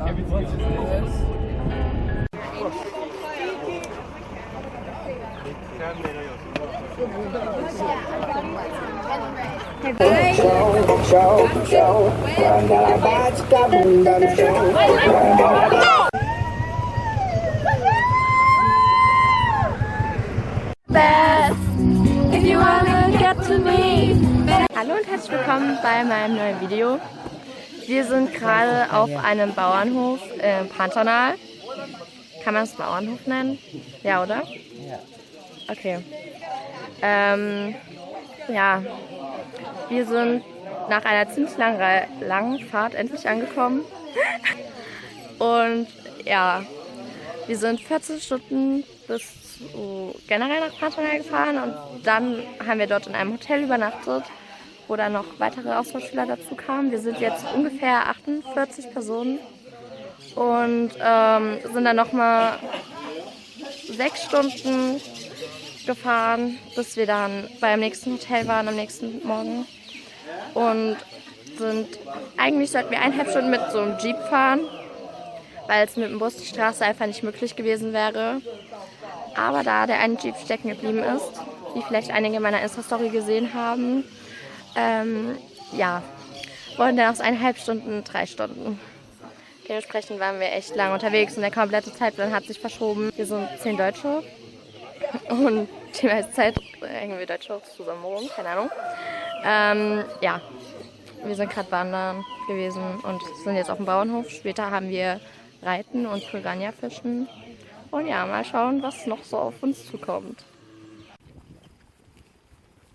Hallo und herzlich willkommen bei meinem neuen Video. Wir sind gerade auf einem Bauernhof im Pantanal. Kann man es Bauernhof nennen? Ja, oder? Ja. Okay. Ja, wir sind nach einer ziemlich langen Fahrt endlich angekommen. Und ja, wir sind 14 Stunden bis generell nach Pantanal gefahren und dann haben wir dort in einem Hotel übernachtet, wo dann noch weitere Austauschschüler dazu kamen. Wir sind jetzt ungefähr 48 Personen und sind dann nochmal 6 Stunden gefahren, bis wir dann beim nächsten Hotel waren am nächsten Morgen. Und eigentlich sollten wir 1,5 Stunden mit so einem Jeep fahren, weil es mit dem Bus die Straße einfach nicht möglich gewesen wäre. Aber da der eine Jeep stecken geblieben ist, wie vielleicht einige in meiner Insta-Story gesehen haben, ja, wurden dann aus 1,5 Stunden 3 Stunden. Dementsprechend waren wir echt lang unterwegs und der komplette Zeitplan hat sich verschoben. Wir sind 10 Deutsche und die meiste Zeit hängen wir Deutsche zusammen rum, keine Ahnung. Ja, wir sind gerade wandern gewesen und sind jetzt auf dem Bauernhof. Später haben wir Reiten und Piranha fischen. Und ja, mal schauen, was noch so auf uns zukommt.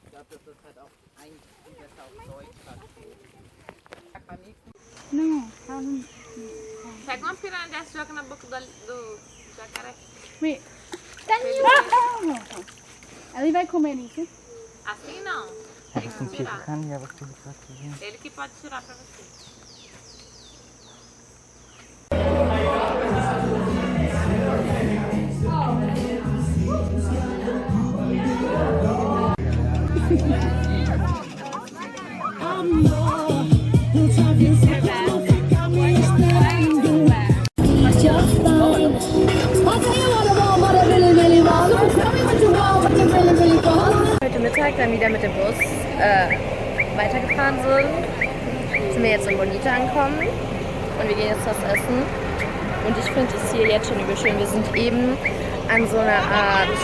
Ich glaube, das ist halt auch eigentlich besser auf Deutsch. Pega uma piranha dessa e joga na boca do jacaré. Ela vai comer isso? Assim não. Tem que tirar. Ele que pode tirar pra você. Heute Mittag dann wieder mit dem Bus weitergefahren sind wir jetzt in Bonita angekommen und wir gehen jetzt was essen. Und ich finde es hier jetzt schon übel schön. Wir sind eben an so einer Art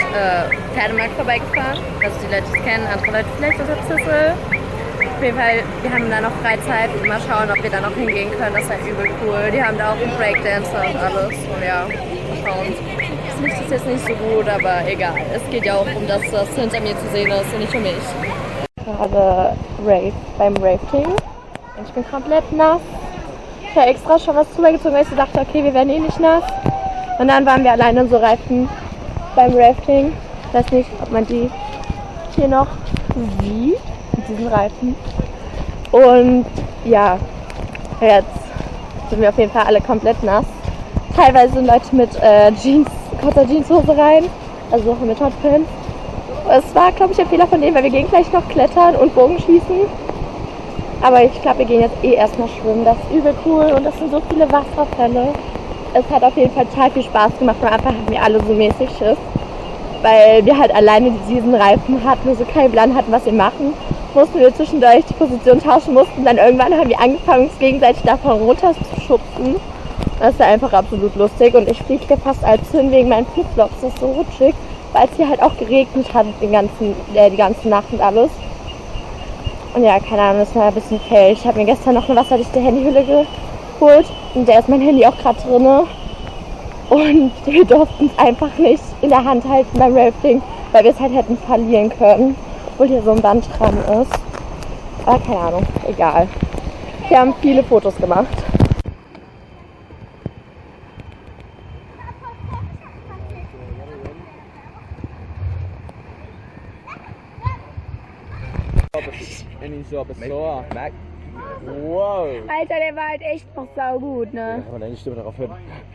Pferdemarkt vorbeigefahren. Also die Leute, die es kennen, andere Leute vielleicht unter Zissel. Auf jeden Fall, wir haben da noch Freizeit und mal schauen, ob wir da noch hingehen können. Das ist halt übel cool. Die haben da auch einen Breakdancer und alles. Und ja, mal schauen. Das Licht ist jetzt nicht so gut, aber egal. Es geht ja auch um das, was hinter mir zu sehen ist und nicht um mich. Gerade beim Rafting. Und ich bin komplett nass. Ich habe extra schon was drüber gezogen, weil ich so dachte, okay, wir werden eh nicht nass. Und dann waren wir alleine in so Reifen beim Rafting. Ich weiß nicht, ob man die hier noch sieht, mit diesen Reifen. Und ja, jetzt sind wir auf jeden Fall alle komplett nass. Teilweise sind Leute mit kurzer Jeanshose rein, also mit Hotpants. Es war, glaube ich, ein Fehler von denen, weil wir gehen gleich noch klettern und Bogenschießen. Aber ich glaube, wir gehen jetzt eh erstmal schwimmen. Das ist übel cool und das sind so viele Wasserfälle. Es hat auf jeden Fall total viel Spaß gemacht und einfach hatten wir alle so mäßig Schiss. Weil wir halt alleine diesen Reifen hatten und so keinen Plan hatten, was wir machen. Mussten wir zwischendurch die Position tauschen, mussten dann irgendwann haben wir angefangen, uns gegenseitig davon runter zu schubsen. Das ist einfach absolut lustig und ich fliege hier fast als hin wegen meinen Flipflops. Das ist so rutschig, weil es hier halt auch geregnet hat die ganze Nacht und alles. Und ja, keine Ahnung, das war ein bisschen fail. Ich habe mir gestern noch eine wasserdichte Handyhülle geholt und da ist mein Handy auch gerade drin. Und wir durften es einfach nicht in der Hand halten beim Rafting, weil wir es halt hätten verlieren können, obwohl hier so ein Band dran ist. Aber keine Ahnung, egal. Wir haben viele Fotos gemacht. Wow! Alter, der war halt echt noch saugut, ne? Ja, aber eigentlich stimmt darauf hin.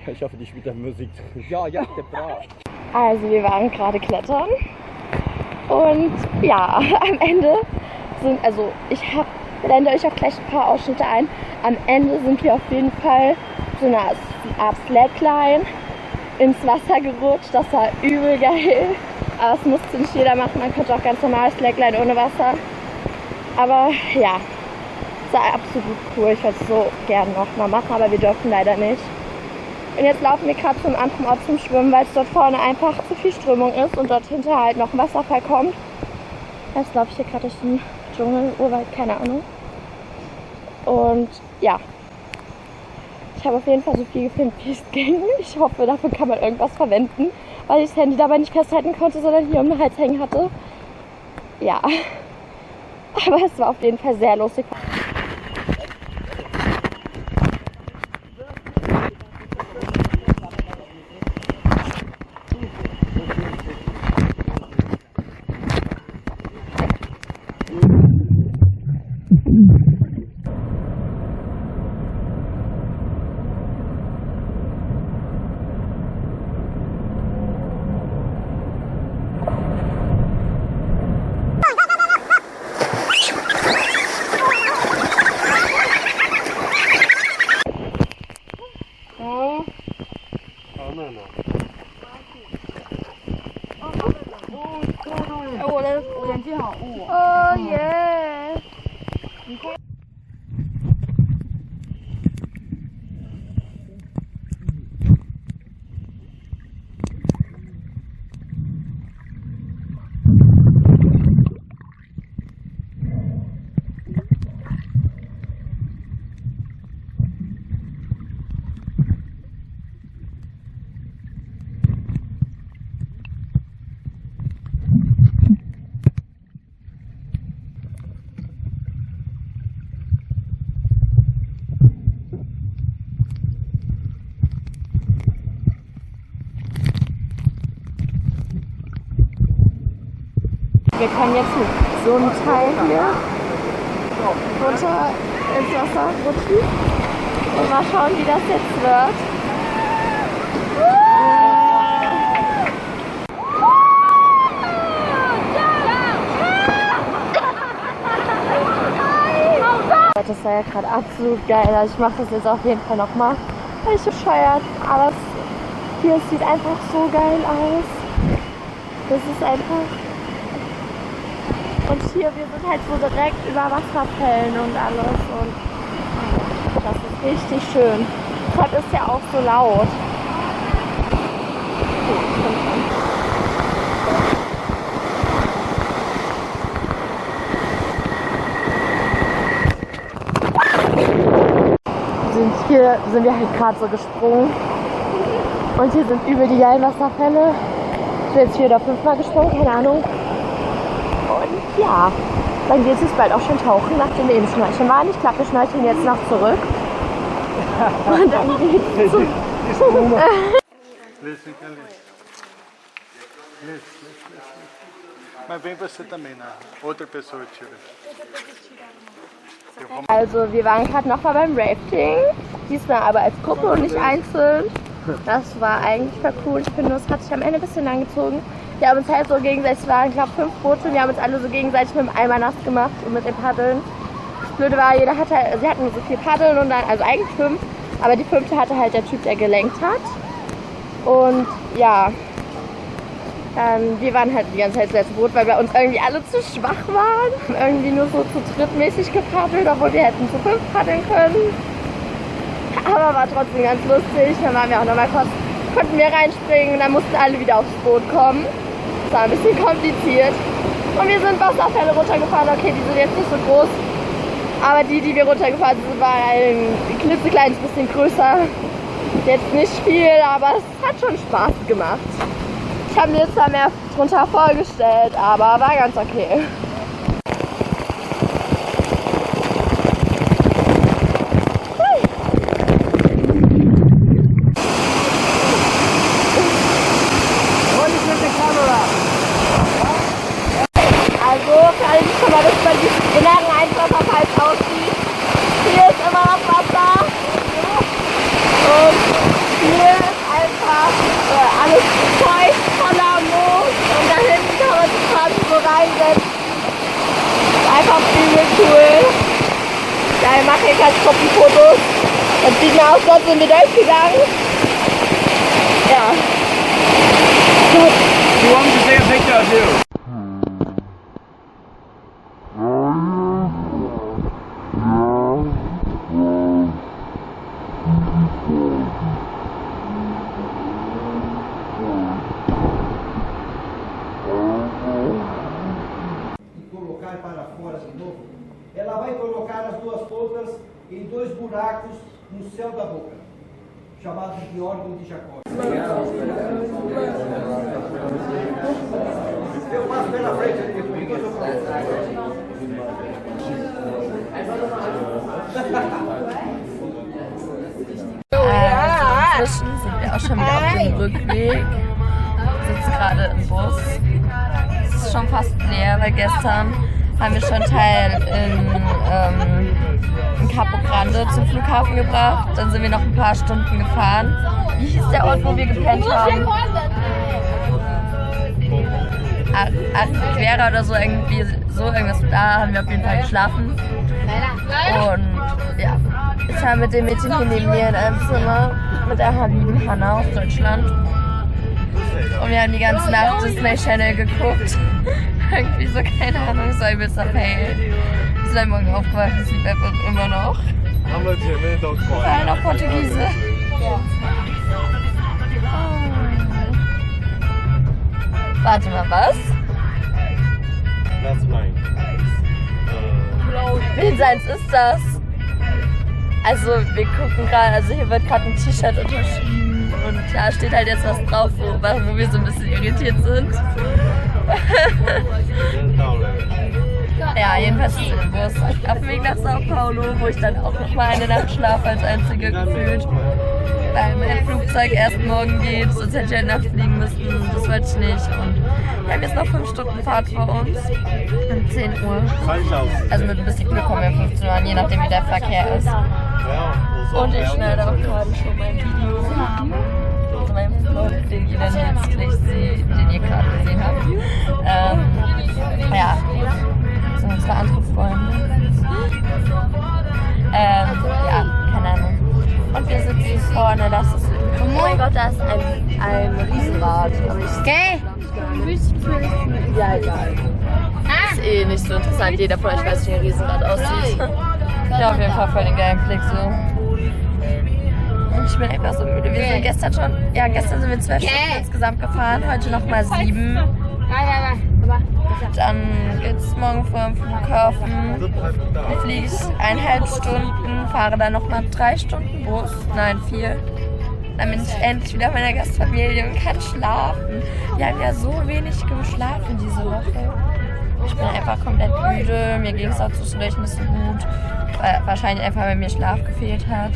Ich hoffe, die spielt dann Musik. Ja, der Brat. Also wir waren gerade klettern und ja, am Ende ich blende euch auch gleich ein paar Ausschnitte ein. Am Ende sind wir auf jeden Fall so eine Art Slackline ins Wasser gerutscht. Das war übel geil. Aber das musste nicht jeder machen. Man könnte auch ganz normal Slackline ohne Wasser. Aber ja, das war absolut cool. Ich würde es so gerne nochmal machen, aber wir dürfen leider nicht. Und jetzt laufen wir gerade zum anderen Ort zum Schwimmen, weil es dort vorne einfach zu viel Strömung ist und dort hinter halt noch ein Wasserfall kommt. Jetzt laufe ich hier gerade durch den Dschungel, Urwald, keine Ahnung. Und ja, ich habe auf jeden Fall so viel gefilmt, wie es ging. Ich hoffe, davon kann man irgendwas verwenden, weil ich das Handy dabei nicht festhalten konnte, sondern hier um den Hals hängen hatte. Ja, aber es war auf jeden Fall sehr lustig. Oh yeah! Wir können jetzt mit so einem Teil hier runter ins Wasser rutschen und mal schauen, wie das jetzt wird. Das war ja gerade absolut geil. Also ich mache das jetzt auf jeden Fall nochmal. Weil ich bescheuert. Aber hier sieht einfach so geil aus. Das ist einfach. Und hier, wir sind halt so direkt über Wasserfällen und alles. Und das ist richtig schön. Deshalb ist ja auch so laut. Hier sind wir halt gerade so gesprungen. Und hier sind übel die geilen Wasserfälle. Ich bin jetzt 4 oder 5 Mal gesprungen, keine Ahnung. Und ja, dann geht es jetzt bald auch schon tauchen, nachdem wir eben schnorcheln waren. Ich glaube, wir schnorcheln jetzt noch zurück. Und dann geht's zu. Mas vem você também, né? Outra pessoa tira. Also wir waren gerade noch mal beim Rafting, diesmal aber als Gruppe und nicht einzeln. Das war eigentlich voll cool. Ich finde, das hat sich am Ende ein bisschen lang gezogen. Wir haben uns halt so gegenseitig, es waren glaube 5 Boote, wir haben uns alle so gegenseitig mit dem Eimer nass gemacht und mit den Paddeln. Das Blöde war, jeder hatte, sie hatten nur so 4 Paddeln und dann, also eigentlich 5, aber die 5. hatte halt der Typ, der gelenkt hat. Und ja, wir waren halt die ganze Zeit das Boot, weil wir uns irgendwie alle zu schwach waren. Irgendwie nur so zu drittmäßig gepaddelt, obwohl wir hätten zu 5 paddeln können. Aber war trotzdem ganz lustig. Dann waren wir auch nochmal kurz, konnten wir reinspringen und dann mussten alle wieder aufs Boot kommen. Das war ein bisschen kompliziert. Und wir sind Wasserfälle runtergefahren. Okay, die sind jetzt nicht so groß. Aber die wir runtergefahren sind, waren ein klitzekleines bisschen größer. Jetzt nicht viel, aber es hat schon Spaß gemacht. Ich habe mir jetzt zwar mehr drunter vorgestellt, aber war ganz okay. Also, für alle, die schon mal wissen, wie die inneren Einwasserfalls aussieht. Hier ist immer noch Wasser. Und hier ist einfach alles feucht, voller Moos. Und da hinten kann man sich quasi so reinsetzen. Ist einfach übel cool. Ja, wir machen hier gleich Gruppenfotos. Dann sieht mal aus, als sind wir durchgegangen. Ja. You want to take a picture too? Colocar para fora de novo, ela vai colocar as duas pontas em dois buracos no céu da boca, chamados de órgão de Jacob. Eu passo pela frente ali, depois eu falo. Inzwischen sind wir auch schon wieder auf dem Rückweg. Wir sitzen gerade im Bus. Es ist schon fast leer, weil gestern haben wir schon Teil in Capo Grande zum Flughafen gebracht. Dann sind wir noch ein paar Stunden gefahren. Wie hieß der Ort, wo wir gepennt haben? Arquera oder so, irgendwas. Da haben wir auf jeden Fall geschlafen. Und ja, ich war mit dem Mädchen hier neben mir in einem Zimmer mit der lieben Hannah aus Deutschland. Und wir haben die ganze Nacht Disney Channel geguckt. Irgendwie so, keine Ahnung, so ein bisschen fail. Wir sind morgen aufgewacht, es lief einfach immer noch. Vor allem auf Portugiese. Oh. Warte mal, was? That's mine. Wen seins ist das? Also wir gucken gerade, also hier wird gerade ein T-Shirt unterschrieben und da steht halt jetzt was drauf, wo wir so ein bisschen irritiert sind. Ja, jedenfalls ist im Bus auf dem Weg nach Sao Paulo, wo ich dann auch nochmal eine Nacht schlafe als einzige gefühlt. Weil mein Flugzeug erst morgen geht, sonst hätte ich eine Nacht fliegen müssen, das wollte ich nicht. Und wir haben jetzt noch 5 Stunden Fahrt vor uns, um 10 Uhr. Also mit ein bisschen Glück kommen wir um 15 Uhr an, je nachdem wie der Verkehr ist. Und ich schneide auch gerade schon mein Video. Also mein Vlog, den ihr dann jetzt gleich seht, den ihr gerade gesehen habt. Ja, das sind unsere andere Freunde. Ja, keine Ahnung. Und wir sitzen vorne, das ist... Oh mein Gott, da ist ein Riesenrad. Okay. Ja, egal. Ist eh nicht so interessant. Jeder von euch weiß, wie ein Riesenrad aussieht. Ja, auf jeden Fall voll den geilen Blick so. Und ich bin einfach so müde. Wir sind gestern sind wir 12 Stunden insgesamt gefahren. Heute nochmal 7. Dann geht's morgen vor dem Flughafen. Dann fliege ich 1,5 Stunden, fahre dann nochmal 3 Stunden Bus. Nein, 4. Dann bin ich endlich wieder bei meiner Gastfamilie und kann schlafen. Wir haben ja so wenig geschlafen diese Woche. Ich bin einfach komplett müde. Mir ging es auch zwischendurch ein bisschen gut. Wahrscheinlich einfach, weil mir Schlaf gefehlt hat.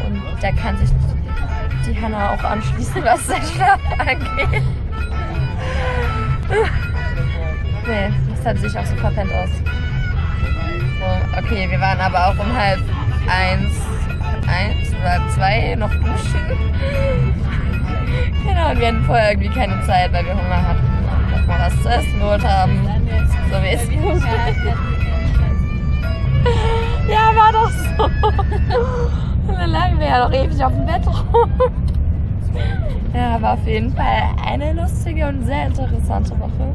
Und da kann sich die Hannah auch anschließen, was den Schlaf angeht. Nee, das hat sich auch so verpennt aus. So, okay, wir waren aber auch um 1 oder 2 noch duschen. Genau, und wir hatten vorher irgendwie keine Zeit, weil wir Hunger hatten und noch mal was zu essen geholt haben. So wie es gut. Ja, war doch so. Und dann lagen wir ja noch ewig auf dem Bett rum. Ja, war auf jeden Fall eine lustige und sehr interessante Woche.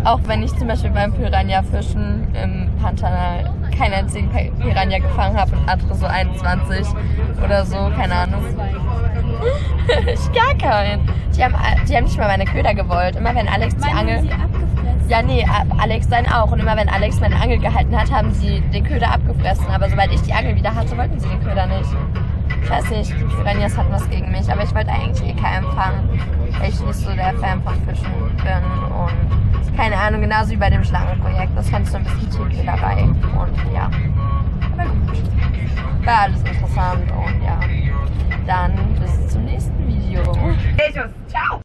Auch wenn ich zum Beispiel beim Piranha-Fischen im Pantanal keinen einzigen Piranha gefangen habe und andere so 21 oder so, keine Ahnung. Ich gar keinen. Die haben nicht mal meine Köder gewollt. Immer wenn Alex die Angel... Ja, nee, Alex sein auch. Und immer wenn Alex meine Angel gehalten hat, haben sie den Köder abgefressen. Aber sobald ich die Angel wieder hatte, wollten sie den Köder nicht. Ich weiß nicht, die Piranhas hatten was gegen mich. Aber ich wollte eigentlich eh keinen fangen, weil ich nicht so der Fan von Fischen bin. Und keine Ahnung, genauso wie bei dem Schlangenprojekt. Das fand ich so ein bisschen Titel dabei. Und ja, aber gut. War alles interessant und ja. Dann bis zum nächsten Video. Ciao.